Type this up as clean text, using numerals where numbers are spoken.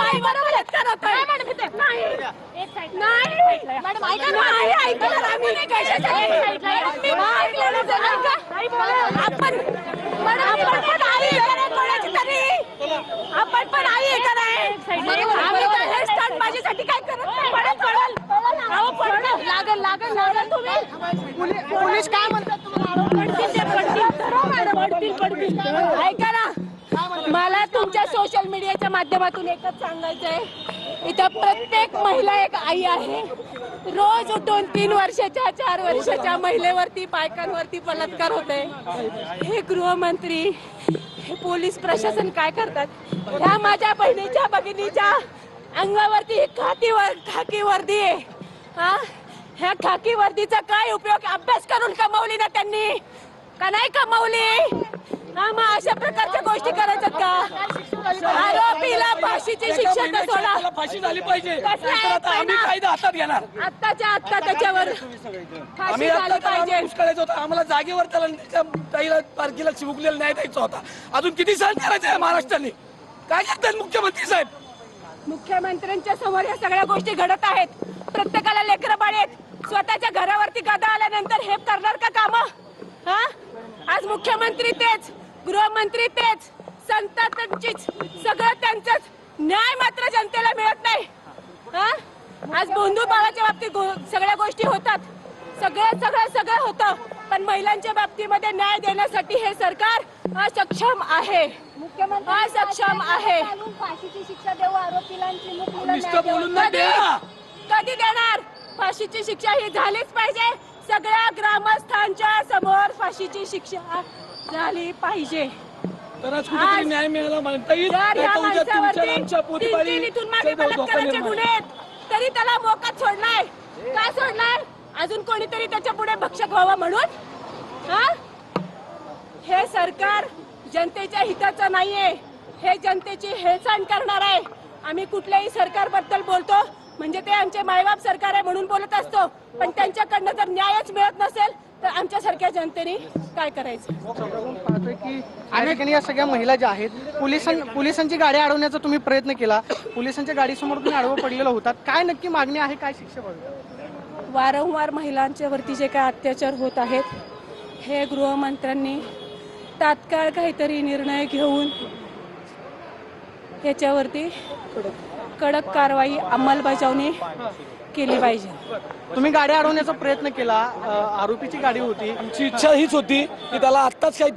नाही बलात्कार होतोय. नाही मॅडम ऐका ना, नाही ऐकणार आम्ही कशासाठी. आपण पण आई आहे कोणाची तरी, आपण पण आई आहे का नाही. आम्ही काय स्टंट माझ्यासाठी काय करत नाही. लागल लागल लागल तुम्ही पोलीस काय म्हणतात तुम्हाला? ऐका ना, मला तुमच्या सोशल मीडियाच्या माध्यमातून एकच सांगायचंय, इथं प्रत्येक महिला एक आई आहे. रोज उठून 3 वर्षाच्या 4 वर्षाच्या महिलेवरती बायकांवरती बलात्कार होते. हे गृहमंत्री, हे पोलीस प्रशासन काय करतात. ह्या माझ्या बहिणीच्या भगिनीच्या अंगावरती खाकी वर्दी आहे. हा, ह्या खाकी वर्दीचा काय उपयोग. अभ्यास करून कमवली ना त्यांनी का नाही कमवली. हा, मग अशा प्रकारच्या गोष्टी करायच्यात का. आरोपीला फाशीची शिक्षा तर सोडा, फाशी झाली पाहिजे. आम्ही कायदा हातात घेणार. आत्ताच्या आत्ता त्याच्यावर फाशी झाली पाहिजे. करायचं होतं आम्हाला जागेवर, त्याला पारखीला चिमुकलेला न्याय द्यायचा होता. अजून किती सहन करायचं आहे महाराष्ट्राने. काय करतात मुख्यमंत्री साहेब. मुख्यमंत्र्यांच्या समोर या सगळ्या गोष्टी घडत आहेत. प्रत्येकाला लेकरं बाळ आहेत. स्वतःच्या घरावरती गदा आल्यानंतर हे करणार का काम. हा, आज मुख्यमंत्री तेच, गृहमंत्री तेच, संत त्यांचीच, सगळं त्यांचंच. न्याय मात्र जनतेला मिळत नाही. हा, आज बंधू भावाच्या बाबतीत सगळ्या गोष्टी होतात. सगळं होतं, पण महिलांच्या बाबतीमध्ये न्याय देण्यासाठी हे सरकार असक्षम आहे. असक्षम आहे. फाशीची शिक्षा देऊ आरोपीला. कधी देणार. फाशीची शिक्षा ही झालीच पाहिजे. सगळ्या ग्रामस्थांच्या समोर फाशीची शिक्षा झाली पाहिजे. तरच कुठेतरी न्याय मिळाला म्हणता येईल. बलात्काराचे गुन्हे आहेत तरी त्याला मोकाट सोडलाय. का सोडलाय. अजून कोणीतरी त्याच्या पुढे भक्षक व्हावं म्हणून. हा, हे सरकार जनतेच्या हिताचं नाहीये. हे जनतेची हेळसांड करणार आहे. आम्ही कुठल्याही सरकारबद्दल बोलतो म्हणजे ते आमचे मायबाप सरकार आहे म्हणून बोलत असतो, पण त्यांच्याकडनं जर न्यायच मिळत नसेल तर आमच्यासारख्या जनतेने काय करायचं. पाहतोय की अनेक या सगळ्या महिला ज्या आहेत, पोलिसांची गाडी अडवण्याचा तुम्ही प्रयत्न केला. पोलिसांच्या गाडीसमोर तुम्ही आडवं पडलेलं होतात. काय नक्की मागणी आहे, काय शिक्षा पाहिजे. वारंवार महिलांच्या वरती जे काय अत्याचार होत आहेत, हे गृहमंत्र्यांनी तात्काळ काहीतरी निर्णय घेऊन याच्यावरती कडक कारवाई अंमलबजावणी केली पाहिजे. तुम्ही गाडी अडवण्याचा प्रयत्न केला. आरोपीची गाडी होती. आमची इच्छा हीच होती की त्याला आत्ताच काही